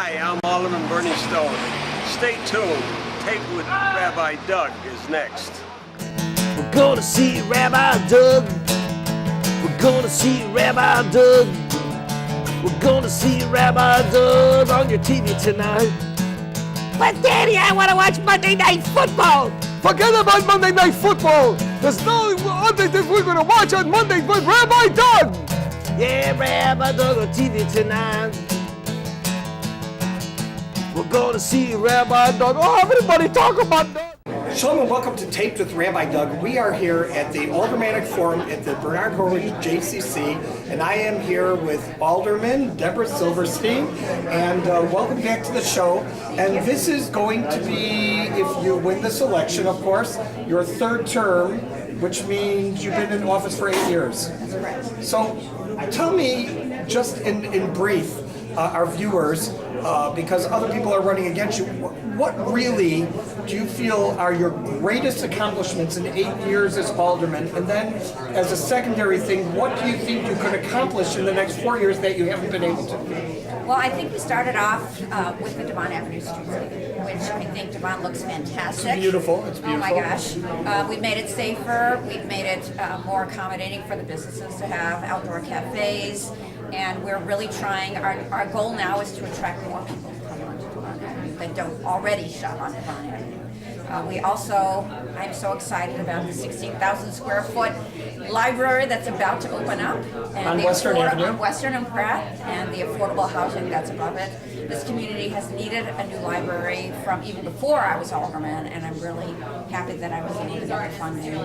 Hi, I'm Alderman Bernie Stone. Stay tuned. Taped with Rabbi Doug is next. We're gonna see Rabbi Doug. We're gonna see Rabbi Doug. We're gonna see Rabbi Doug on your TV tonight. But Daddy, I want to watch Monday Night Football. Forget about Monday Night Football. There's no other thing we're going to watch on Monday but Rabbi Doug. Yeah, Rabbi Doug on TV tonight. We're gonna see Rabbi Doug. Oh, everybody talk about Doug. Shalom and welcome to Taped with Rabbi Doug. We are here at the Aldermanic Forum at the Bernard Horwich JCC, and I am here with Alderman Debra Silverstein, and welcome back to the show. And this is going to be, if you win this election, of course, your third term, which means you've been in office for 8 years. That's correct. So tell me, just in brief, our viewers, because other people are running against you, what really do you feel are your greatest accomplishments in 8 years as alderman? And then, as a secondary thing, what do you think you could accomplish in the next 4 years that you haven't been able to? Well, I think we started off with the Devon Avenue streetscape, which I think Devon looks fantastic. It's beautiful. It's beautiful. Oh my gosh. We've made it safer. We've made it more accommodating for the businesses to have outdoor cafes. And we're really trying, our goal now is to attract more people to come onto Devon Avenue that don't already shop on Devon Avenue. We also, I'm so excited about the 16,000 square foot library that's about to open up. And On Western Avenue? On Western and Pratt, and the affordable housing that's above it. This community has needed a new library from even before I was alderman, and I'm really happy that I was able to get the funding.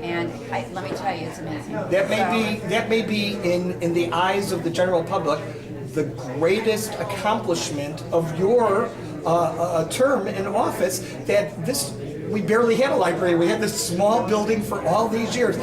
And let me tell you, it's amazing. That may be in the eyes of the general public the greatest accomplishment of your term in office, that we barely had a library. We had this small building for all these years.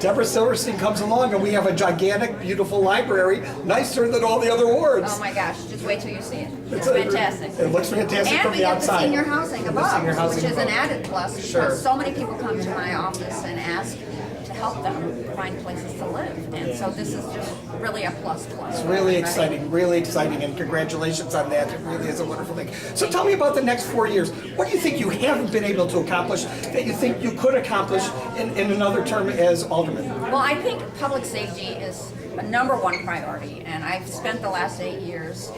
Debra Silverstein comes along and we have a gigantic, beautiful library, nicer than all the other wards. Oh my gosh, just wait till you see it. It's fantastic. It looks fantastic and from the outside. And we get the senior housing above, which is an above. added plus, Sure. because so many people come to my office and ask to help them find places to live. And so this is just really a plus. It's really exciting, and congratulations on that. It really is a wonderful thing. So tell me about the next 4 years. What do you think you haven't been able to accomplish that you think you could accomplish in another term as alderman? Well, I think public safety is a #1 priority, and I've spent the last 8 years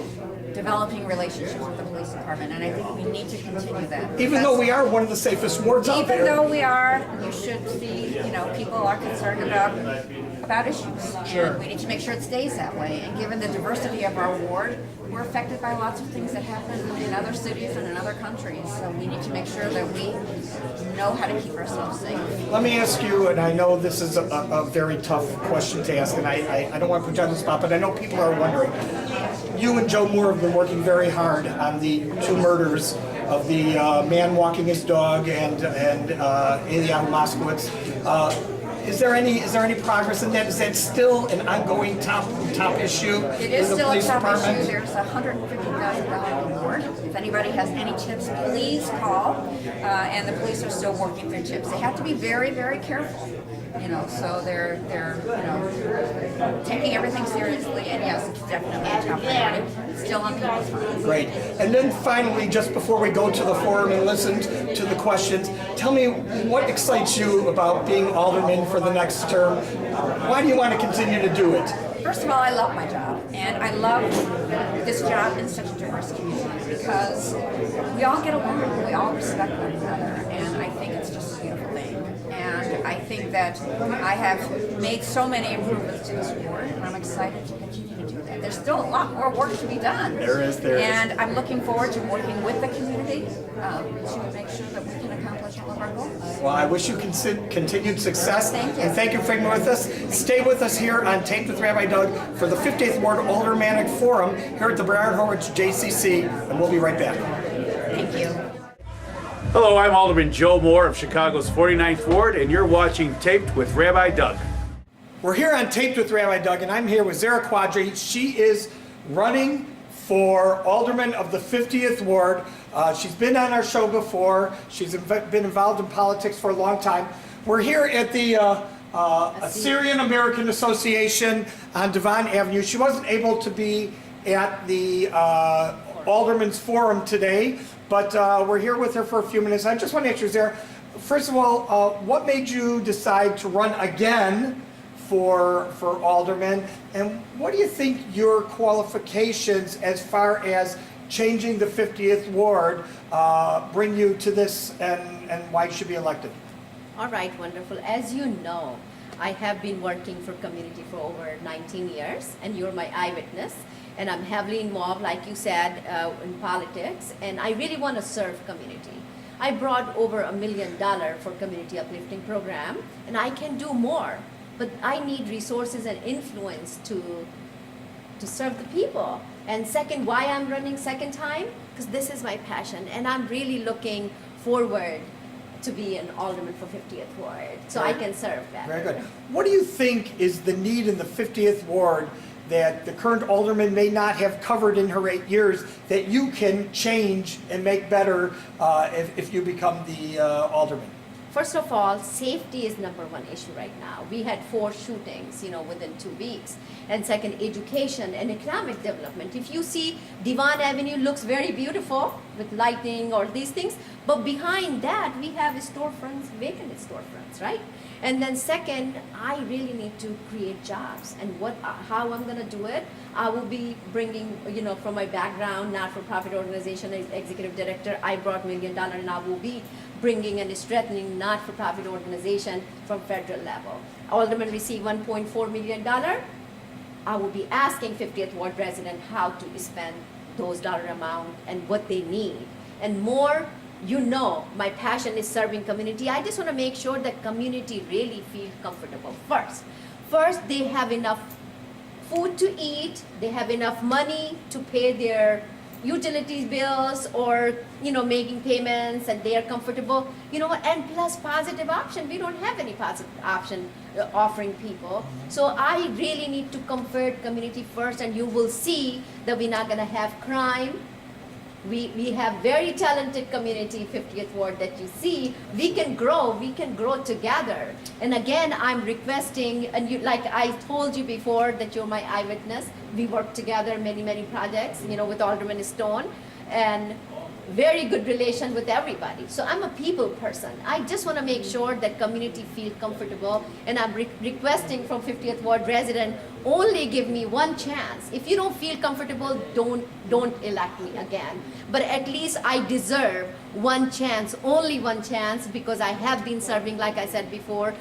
developing relationships with the police department, and I think we need to continue that. Even though we are one of the safest wards out there. Even though we are, you should see, people are concerned about issues. Sure. And we need to make sure it stays that way. And given the diversity of our ward, we're affected by lots of things that happen in other cities and in other countries. So we need to make sure that we know how to keep ourselves safe. Let me ask you, and I know this is a very tough question to ask, and I don't want to put you on the spot, but I know people are wondering. You and Joe Moore have been working very hard on the 2 murders of the man walking his dog and Eliyahu Moskowitz. Is there any progress in that? Is that still an ongoing top issue? It is in the still a police top department? issue. There's a $150,000 reward. If anybody has any tips, please call. And the police are still working through tips. They have to be very, very careful. So they're taking everything seriously, and yes, it's definitely a top priority. It's still on people's minds. Great. And then finally, just before we go to the forum and listen to the questions, tell me what excites you about being alderman for the next term? Why do you want to continue to do it? First of all, I love my job, and I love this job in such a diverse community because we all get along, we all respect one another, and I think it's just a beautiful thing. And I think that I have made so many improvements to this ward, and I'm excited to continue to do that. There's still a lot more work to be done. There is. And I'm looking forward to working with the community to make sure that we can accomplish all of our goals. Well, I wish you continued success. Thank you. And thank you for being with us. Stay with us here on Taped with Rabbi Doug for the 50th Ward Aldermanic Forum here at the Bernard Horwich JCC, and we'll be right back. Thank you. Hello, I'm Alderman Joe Moore of Chicago's 49th Ward, and you're watching Taped with Rabbi Doug. We're here on Taped with Rabbi Doug, and I'm here with Zehra Quadri. She is running for alderman of the 50th Ward. She's been on our show before. She's been involved in politics for a long time. We're here at the Assyrian American Association on Devon Avenue. She wasn't able to be at the Alderman's Forum today, but we're here with her for a few minutes. I just want to ask you, Zehra, first of all, what made you decide to run again for Alderman, and what do you think your qualifications as far as changing the 50th Ward bring you to this, and why you should be elected? All right, wonderful. As you know, I have been working for community for over 19 years, and you're my eyewitness. And I'm heavily involved, like you said, in politics, and I really want to serve community. I brought over $1 million for community uplifting program, and I can do more, but I need resources and influence to serve the people. And second, why I'm running second time? Because this is my passion, and I'm really looking forward to be an alderman for 50th Ward, so I can serve better. Very good. What do you think is the need in the 50th Ward that the current alderman may not have covered in her 8 years that you can change and make better if you become the alderman? First of all, safety is #1 issue right now. We had 4 shootings, within 2 weeks. And second, education and economic development. If you see, Devon Avenue looks very beautiful with lighting or these things, but behind that, we have storefronts, vacant storefronts, right? And then second, I really need to create jobs. And how I'm gonna do it, I will be bringing, from my background, not-for-profit organization as executive director, I brought $1 million, and I will be bringing and strengthening not-for-profit organization from federal level. Alderman received $1.4 million. I will be asking 50th Ward resident how to spend those dollar amount and what they need. And more, my passion is serving community. I just want to make sure that community really feel comfortable first. First, they have enough food to eat, they have enough money to pay their utilities bills or making payments, and they are comfortable, and plus positive option. We don't have any positive option offering people. So I really need to comfort community first, and you will see that we're not going to have crime. We have very talented community, 50th Ward, that you see. We can grow together. And again, I'm requesting, and like I told you before that you're my eyewitness, we work together many projects, with Alderman Stone, and very good relation with everybody. So I'm a people person. I just want to make sure that community feel comfortable, and I'm requesting from 50th Ward resident, only give me one chance. If you don't feel comfortable, don't elect me again. But at least I deserve one chance, only one chance, because I have been serving, like I said before,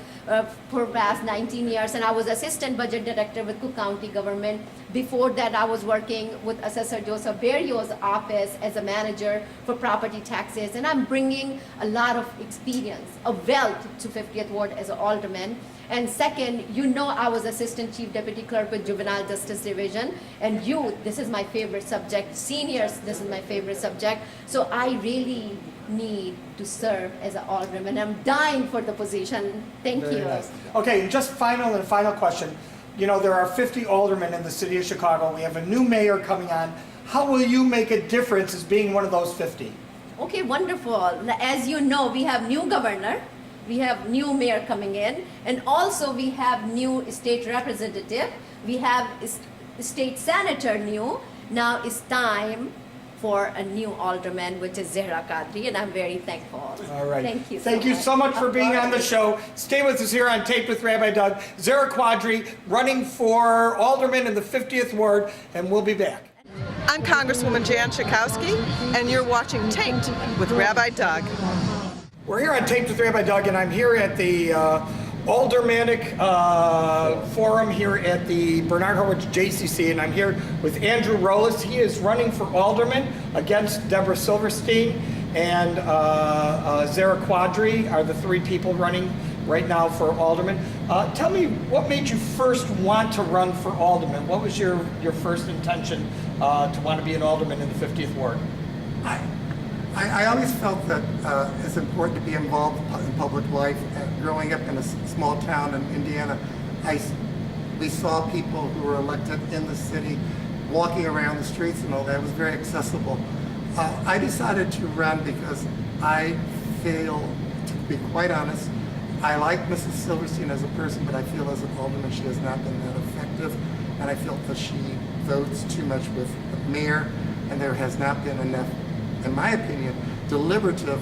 for past 19 years, and I was assistant budget director with Cook County government. Before that, I was working with Assessor Joseph Berrio's office as a manager for property taxes, and I'm bringing a lot of experience, a wealth to 50th Ward as an alderman. And second, I was assistant chief deputy clerk with Juvenile Justice Division, and youth, this is my favorite subject. Seniors, this is my favorite subject. So I really need to serve as an alderman. I'm dying for the position. Thank you. Nice. Okay, just final question. There are 50 aldermen in the city of Chicago. We have a new mayor coming on. How will you make a difference as being one of those 50? Okay, wonderful. As you know, we have new governor, we have new mayor coming in, and also we have new state representative, we have state senator new. Now it's time for a new alderman, which is Zehra Quadri, and I'm very thankful. All right. Thank you so much for being on the show. Stay with us here on Taped with Rabbi Doug. Zehra Quadri running for alderman in the 50th Ward, and we'll be back. I'm Congresswoman Jan Schakowsky, and you're watching Taped with Rabbi Doug. We're here on Taped with Rabbi Doug, and I'm here at the Aldermanic Forum here at the Bernard Horwich JCC, and I'm here with Andrew Rowlas. He is running for alderman against Debra Silverstein, and Zehra Quadri are the 3 people running right now for alderman. Tell me, what made you first want to run for alderman? What was your first intention to want to be an alderman in the 50th Ward? I always felt that it's important to be involved in public life. Growing up in a small town in Indiana, we saw people who were elected in the city walking around the streets and all that. It was very accessible. I decided to run because I feel, to be quite honest, I like Mrs. Silverstein as a person, but I feel as an alderman she has not been that effective, and I felt that she votes too much with the mayor. and there has not been enough, in my opinion, deliberative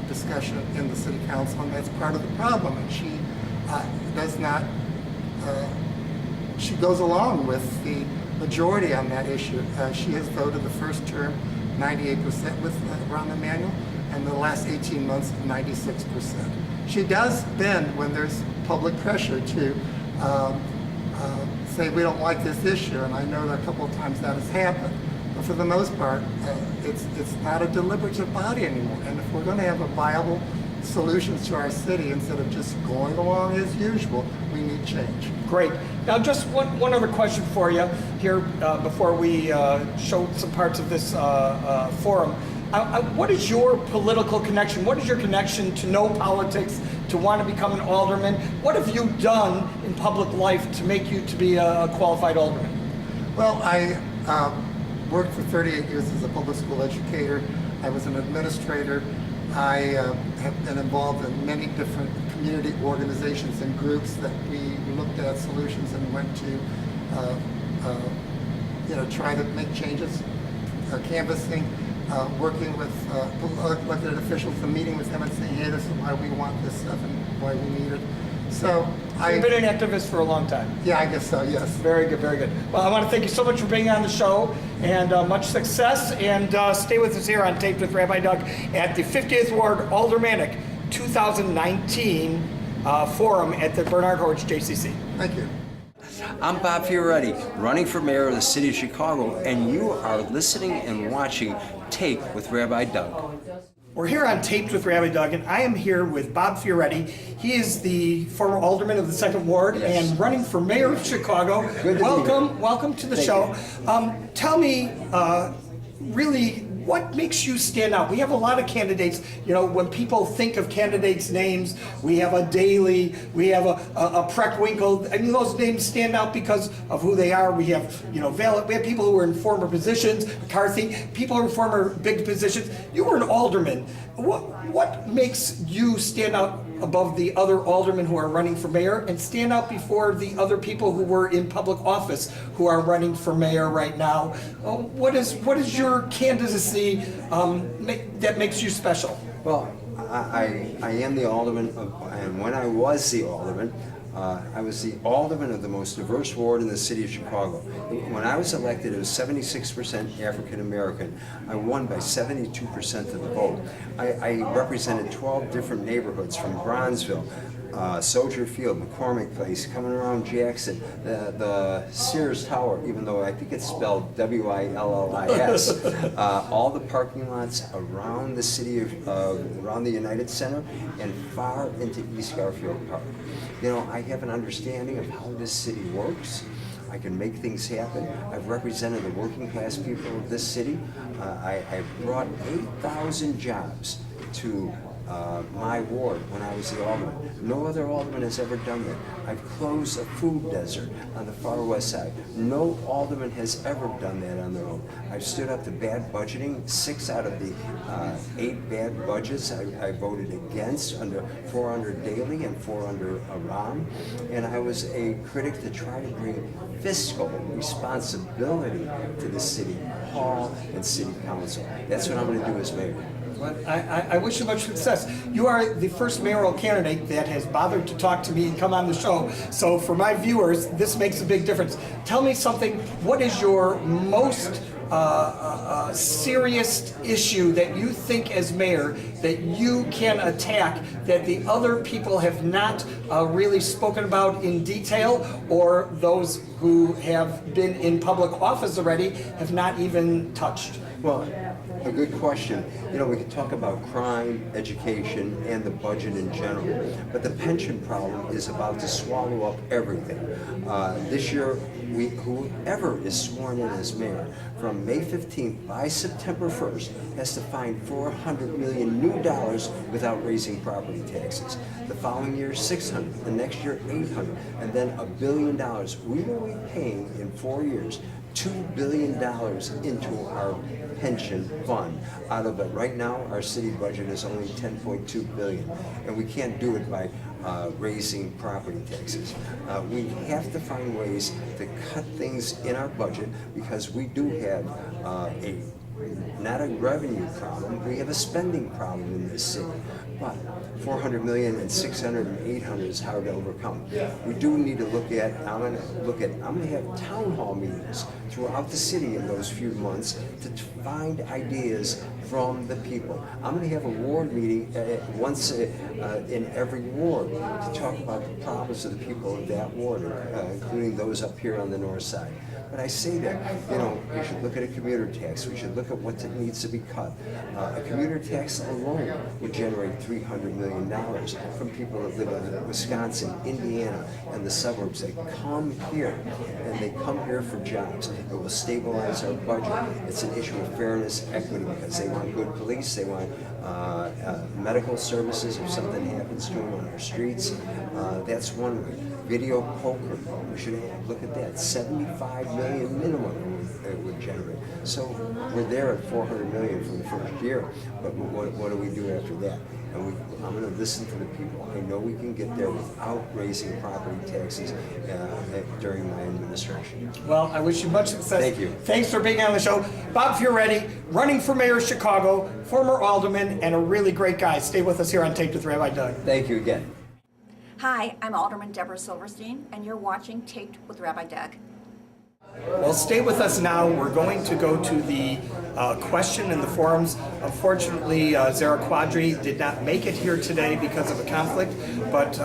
discussion in the city council, and that's part of the problem. And she does not, she goes along with the majority on that issue. She has voted the first term 98% with Rahm Emanuel, and the last 18 months 96%. She does bend when there's public pressure to say we don't like this issue, and I know that a couple of times that has happened. But for the most part, it's not a deliberative body anymore. And if we're going to have a viable solutions to our city instead of just going along as usual, we need change. Great. Now, just one other question for you here before we show some parts of this forum. What is your political connection? What is your connection to know politics, to want to become an alderman? What have you done in public life to make you to be a qualified alderman? Well, I worked for 38 years as a public school educator. I was an administrator. I have been involved in many different community organizations and groups that we looked at solutions and went to, try to make changes, canvassing, working with elected officials and meeting with them and saying, hey, this is why we want this stuff and why we need it. So You've been an activist for a long time. Yeah, I guess so, yes. Very good, very good. Well, I want to thank you so much for being on the show, and much success, and stay with us here on Taped with Rabbi Doug at the 50th Ward Aldermanic 2019 Forum at the Bernard Horwich JCC. Thank you. I'm Bob Fioretti, running for mayor of the city of Chicago, and you are listening and watching Taped with Rabbi Doug. We're here on Taped with Rabbi Doug, and I am here with Bob Fioretti. He is the former alderman of the 2nd Ward and running for mayor of Chicago. Welcome to the show. Tell me, really, what makes you stand out? We have a lot of candidates. You know, when people think of candidates' names, we have a Daley, we have a Preckwinkle. I mean, those names stand out because of who they are. We have, we have people who were in former positions, McCarthy, people who were in former big positions. You were an alderman. What makes you stand out above the other aldermen who are running for mayor and stand out before the other people who were in public office who are running for mayor right now? What is your candidacy that makes you special? Well, I am the alderman, and when I was the alderman, I was the alderman of the most diverse ward in the city of Chicago. When I was elected, it was 76% African American. I won by 72% of the vote. I represented 12 different neighborhoods from Bronzeville, Soldier Field, McCormick Place, coming around Jackson, the Sears Tower, even though I think it's spelled W-I-L-L-I-S, all the parking lots around the city around the United Center and far into East Garfield Park. I have an understanding of how this city works. I can make things happen. I've represented the working class people of this city. I've brought 8,000 jobs to my ward when I was the alderman. No other alderman has ever done that. I've closed a food desert on the far west side. No alderman has ever done that on their own. I've stood up to bad budgeting. 6 out of the 8 bad budgets I voted against, under 4 under Daley and 4 under Rahm. And I was a critic to try to bring fiscal responsibility to the city hall and city council. That's what I'm going to do as mayor. I wish you much success. You are the first mayoral candidate that has bothered to talk to me and come on the show. So for my viewers, this makes a big difference. Tell me something. What is your most serious issue that you think as mayor that you can attack that the other people have not really spoken about in detail, or those who have been in public office already have not even touched? Well, a good question. We can talk about crime, education, and the budget in general, but the pension problem is about to swallow up everything. This year, whoever is sworn in as mayor from May 15th by September 1st has to find $400 million new dollars without raising property taxes. The following year, $600, the next year, $800, and then $1 billion. We will be paying in 4 years $2 billion into our pension fund. Out of it, right now, our city budget is only $10.2 billion, and we can't do it by raising property taxes. We have to find ways to cut things in our budget because we do have not a revenue problem, we have a spending problem in this city. But 400 million and 600 and 800 is hard to overcome. We do need to look at, I'm gonna have town hall meetings throughout the city in those few months to find ideas from the people. I'm gonna have a ward meeting once in every ward to talk about the problems of the people of that ward, including those up here on the north side. But I say that, we should look at a commuter tax. We should look at what needs to be cut. A commuter tax alone would generate $300 million from people that live in Wisconsin, Indiana, and the suburbs. They come here, and they come here for jobs. It will stabilize our budget. It's an issue of fairness, equity, because they want good police. They want medical services if something happens to them on our streets. That's one way. Video poker, we should look at that. 75 million minimum it would generate. So we're there at 400 million for the first year, but what do we do after that? And I'm going to listen to the people. I know we can get there without raising property taxes during my administration. Well, I wish you much success. Thank you. Thanks for being on the show. Bob Fioretti, running for mayor of Chicago, former alderman, and a really great guy. Stay with us here on Taped with Rabbi Doug. Thank you again. Hi, I'm Alderman Debra Silverstein, and you're watching Taped with Rabbi Doug. Well, stay with us now. We're going to go to the question in the forums. Unfortunately, Zehra Quadri did not make it here today because of a conflict, but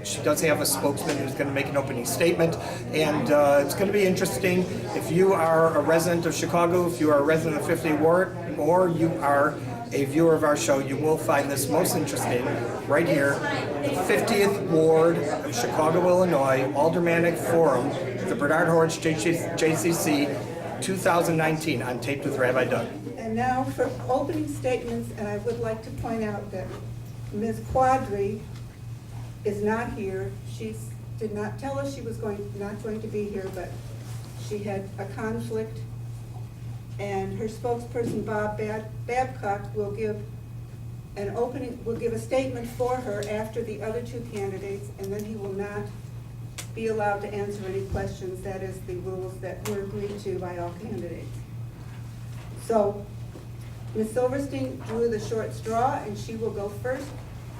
she does have a spokesman who's going to make an opening statement, and it's going to be interesting. If you are a resident of Chicago, if you are a resident of 50 Ward, or you are a viewer of our show, you will find this most interesting right here. The 50th Ward of Chicago, Illinois, Aldermanic Forum, the Bernard Horwich JCC 2019 on Taped with Rabbi Doug. And now for opening statements, and I would like to point out that Ms. Quadri is not here. She did not tell us she was not going to be here, but she had a conflict. And her spokesperson, Bob Babcock, will give a statement for her after the other two candidates, and then he will not be allowed to answer any questions. That is the rules that were agreed to by all candidates. So, Ms. Silverstein drew the short straw, and she will go first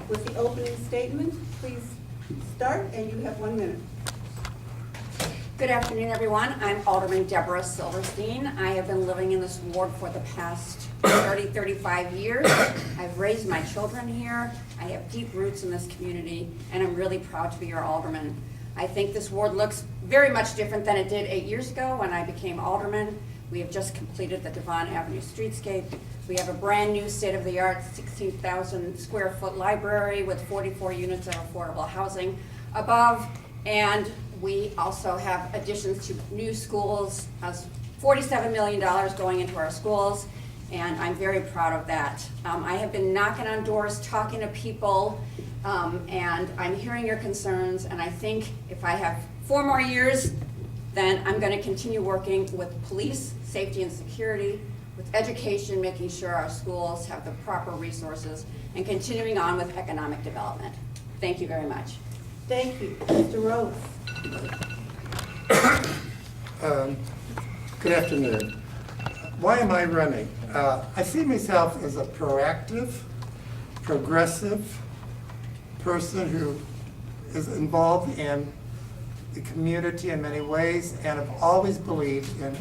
with the opening statement. Please start, and you have 1 minute. Good afternoon, everyone. I'm Alderman Debra Silverstein. I have been living in this ward for the past 35 years. I've raised my children here. I have deep roots in this community, and I'm really proud to be your alderman. I think this ward looks very much different than it did 8 years ago when I became alderman. We have just completed the Devon Avenue streetscape. We have a brand new state-of-the-art 16,000 square foot library with 44 units of affordable housing above, and we also have additions to new schools, $47 million going into our schools, and I'm very proud of that. I have been knocking on doors, talking to people, and I'm hearing your concerns, and I think if I have 4 more years, then I'm going to continue working with police, safety and security, with education, making sure our schools have the proper resources, and continuing on with economic development. Thank you very much. Thank you. Mr. Rowlas. Good afternoon. Why am I running? I see myself as a proactive, progressive person who is involved in the community in many ways, and have always believed in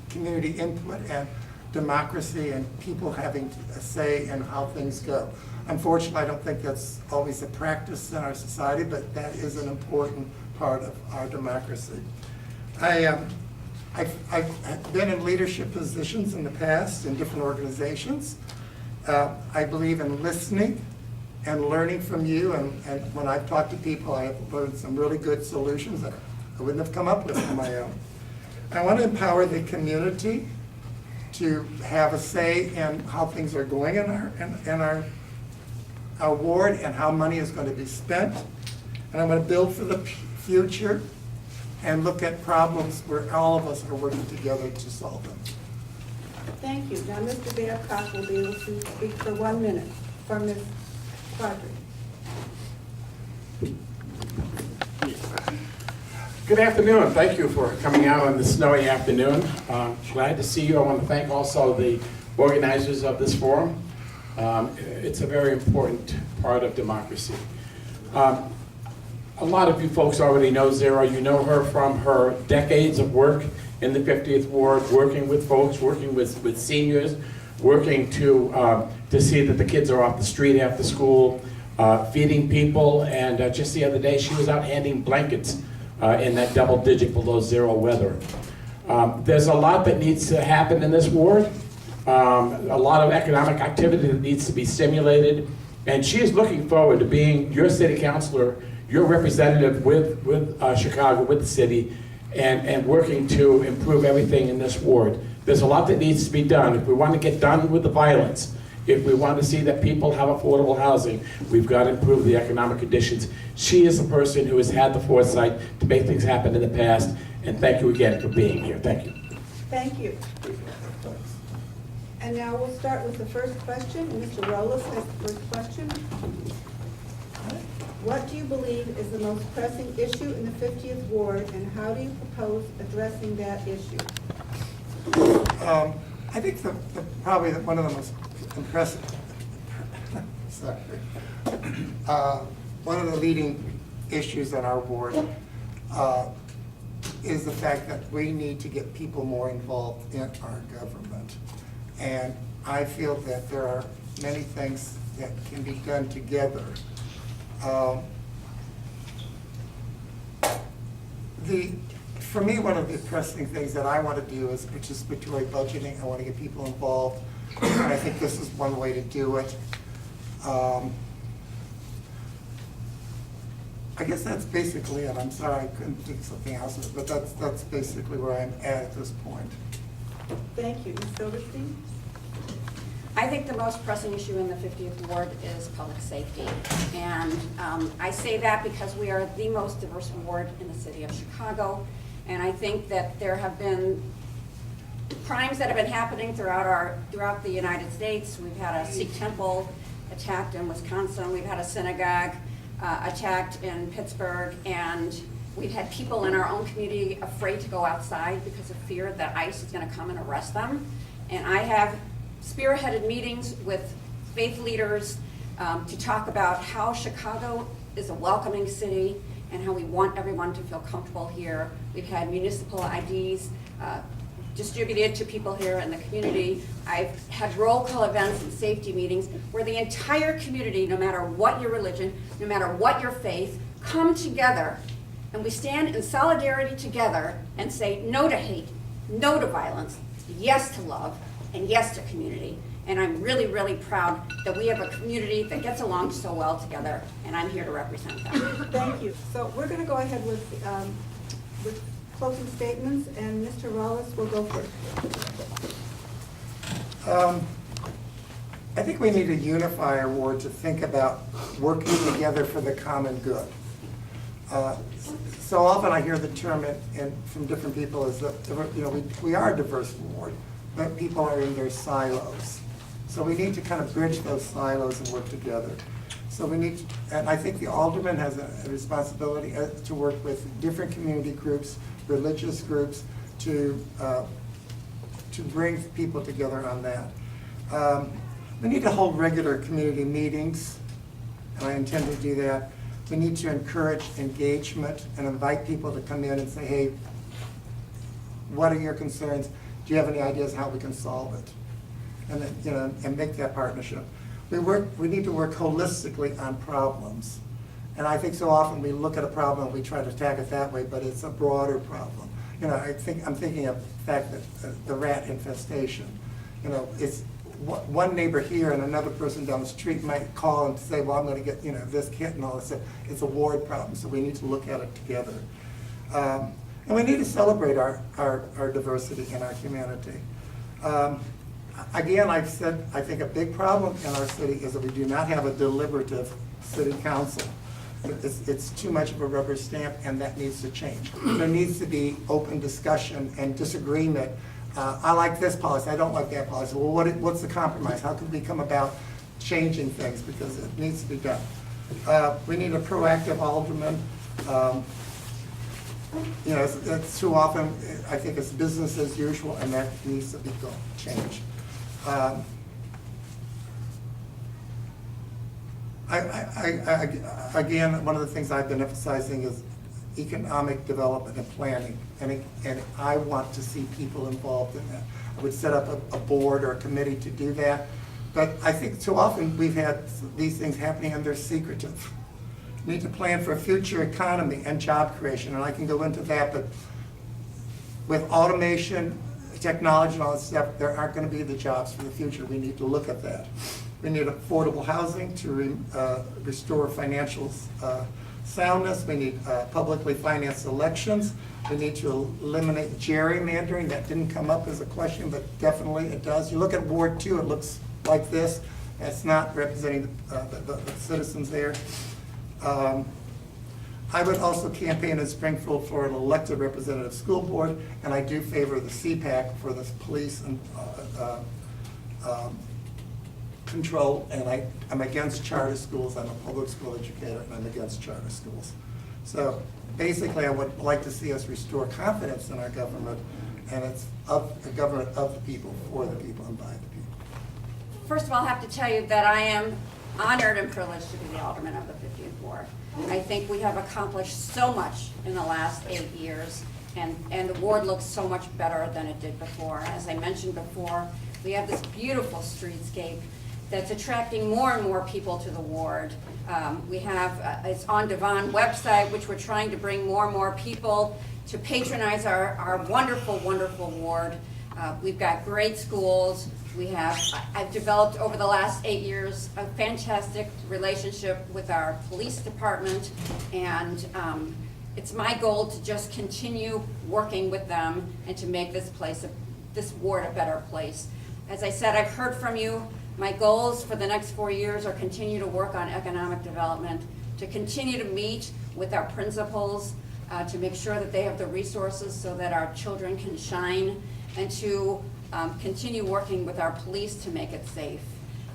community input and democracy and people having a say in how things go. Unfortunately, I don't think that's always a practice in our society, but that is an important part of our democracy. I've been in leadership positions in the past in different organizations. I believe in listening and learning from you, and when I've talked to people, I have learned some really good solutions that I wouldn't have come up with on my own. I want to empower the community to have a say in how things are going in our ward and how money is going to be spent. And I'm going to build for the future and look at problems where all of us are working together to solve them. Thank you. Now, Mr. Babcock will be able to speak for 1 minute from Ms. Quadri. Good afternoon. Thank you for coming out on this snowy afternoon. Glad to see you. I want to thank also the organizers of this forum. It's a very important part of democracy. A lot of you folks already know Zehra. You know her from her decades of work in the 50th Ward, working with folks, working with seniors, working to see that the kids are off the street after school, feeding people, and just the other day she was out handing blankets in that double-digit below zero weather. There's a lot that needs to happen in this ward, a lot of economic activity that needs to be stimulated, and she is looking forward to being your city councilor, your representative with Chicago, with the city, and working to improve everything in this ward. There's a lot that needs to be done. If we want to get done with the violence, if we want to see that people have affordable housing, we've got to improve the economic conditions. She is a person who has had the foresight to make things happen in the past, and thank you again for being here. Thank you. Thank you. And now we'll start with the first question. Mr. Rowlas has the first question. What do you believe is the most pressing issue in the 50th Ward, and how do you propose addressing that issue? I think probably one of the most impressive, sorry, one of the leading issues in our ward is the fact that we need to get people more involved in our government. And I feel that there are many things that can be done together. For me, one of the pressing things that I want to do is participatory budgeting. I want to get people involved, and I think this is one way to do it. I guess that's basically it. I'm sorry I couldn't do something else, but that's basically where I'm at this point. Thank you. Ms. Silverstein? I think the most pressing issue in the 50th Ward is public safety. And I say that because we are the most diverse ward in the city of Chicago. And I think that there have been crimes that have been happening throughout the United States. We've had a Sikh temple attacked in Wisconsin. We've had a synagogue attacked in Pittsburgh. And we've had people in our own community afraid to go outside because of fear that ICE is going to come and arrest them. And I have spearheaded meetings with faith leaders to talk about how Chicago is a welcoming city and how we want everyone to feel comfortable here. We've had municipal IDs distributed to people here in the community. I've had roll call events and safety meetings where the entire community, no matter what your religion, no matter what your faith, come together and we stand in solidarity together and say no to hate, no to violence, yes to love, and yes to community. And I'm really, really proud that we have a community that gets along so well together, and I'm here to represent them. Thank you. So we're going to go ahead with closing statements, and Mr. Rowlas will go first. I think we need to unify our ward to think about working together for the common good. So often I hear the term from different people is that we are a diverse ward, but people are in their silos. So we need to kind of bridge those silos and work together. So we need, and I think the Alderman has a responsibility to work with different community groups, religious groups, to bring people together on that. We need to hold regular community meetings, and I intend to do that. We need to encourage engagement and invite people to come in and say, hey, what are your concerns? Do you have any ideas how we can solve it? And then, and make that partnership. We need to work holistically on problems. And I think so often we look at a problem and we try to attack it that way, but it's a broader problem. I'm thinking of the fact that the rat infestation. It's one neighbor here and another person down the street might call and say, well, I'm going to get this kit and all this. It's a ward problem, so we need to look at it together. And we need to celebrate our diversity in our humanity. Again, I've said, I think a big problem in our city is that we do not have a deliberative city council. It's too much of a rubber stamp, and that needs to change. There needs to be open discussion and disagreement. I like this policy, I don't like that policy. Well, what's the compromise? How can we come about changing things? Because it needs to be done. We need a proactive alderman. You know, it's too often, I think it's business as usual, and that needs to be changed. Again, one of the things I've been emphasizing is economic development and planning, and I want to see people involved in that. I would set up a board or a committee to do that, but I think too often we've had these things happening and they're secretive. We need to plan for a future economy and job creation, and I can go into that, but with automation, technology and all that stuff, there aren't going to be the jobs for the future. We need to look at that. We need affordable housing to restore financial soundness. We need publicly financed elections. We need to eliminate gerrymandering. That didn't come up as a question, but definitely it does. You look at Ward 2, it looks like this. It's not representing the citizens there. I would also campaign in Springfield for an elected representative school board, and I do favor the CPAC for the police and control, and I'm against charter schools. I'm a public school educator, and I'm against charter schools. So basically, I would like to see us restore confidence in our government, and it's a government of the people, for the people, and by the people. First of all, I have to tell you that I am honored and privileged to be the alderman of the 50th Ward. I think we have accomplished so much in the last 8 years, and the ward looks so much better than it did before. As I mentioned before, we have this beautiful streetscape that's attracting more and more people to the ward. We have, it's on Devon website, which we're trying to bring more and more people to patronize our wonderful, wonderful ward. We've got great schools. I've developed over the last 8 years a fantastic relationship with our police department, and it's my goal to just continue working with them and to make this ward a better place. As I said, I've heard from you. My goals for the next 4 years are continue to work on economic development, to continue to meet with our principals, to make sure that they have the resources so that our children can shine, and to continue working with our police to make it safe.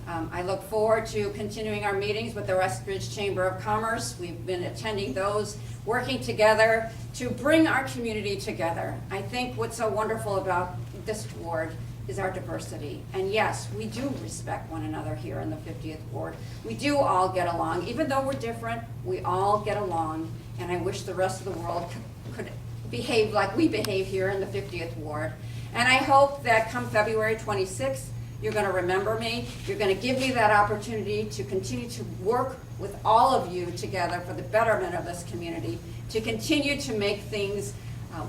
I look forward to continuing our meetings with the Westridge Chamber of Commerce. We've been attending those, working together to bring our community together. I think what's so wonderful about this ward is our diversity. And yes, we do respect one another here in the 50th Ward. We do all get along. Even though we're different, we all get along. And I wish the rest of the world could behave like we behave here in the 50th Ward. And I hope that come February 26th, you're going to remember me. You're going to give me that opportunity to continue to work with all of you together for the betterment of this community, to continue to make things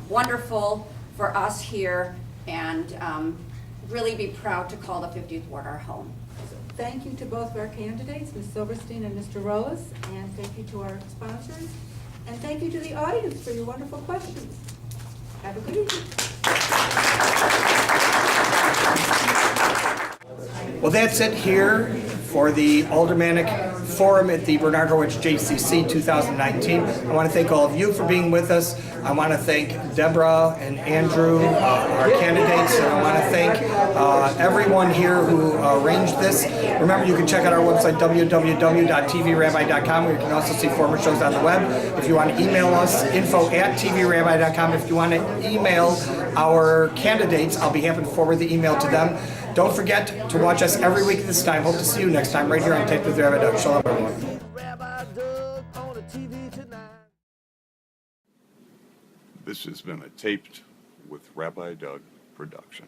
wonderful for us here, and really be proud to call the 50th Ward our home. Thank you to both of our candidates, Ms. Silverstein and Mr. Rowlas, and thank you to our sponsors, and thank you to the audience for your wonderful questions. Have a good evening. Well, that's it here for the Aldermanic Forum at the Bernard Horwich JCC 2019. I want to thank all of you for being with us. I want to thank Debra and Andrew, our candidates, and I want to thank everyone here who arranged this. Remember, you can check out our website, www.tvrabbi.com, where you can also see former shows on the web. If you want to email us, info@tvrabbi.com. If you want to email our candidates, I'll be happy to forward the email to them. Don't forget to watch us every week at this time. Hope to see you next time right here on Taped with Rabbi Doug. Shalom, everyone. This has been a Taped with Rabbi Doug production.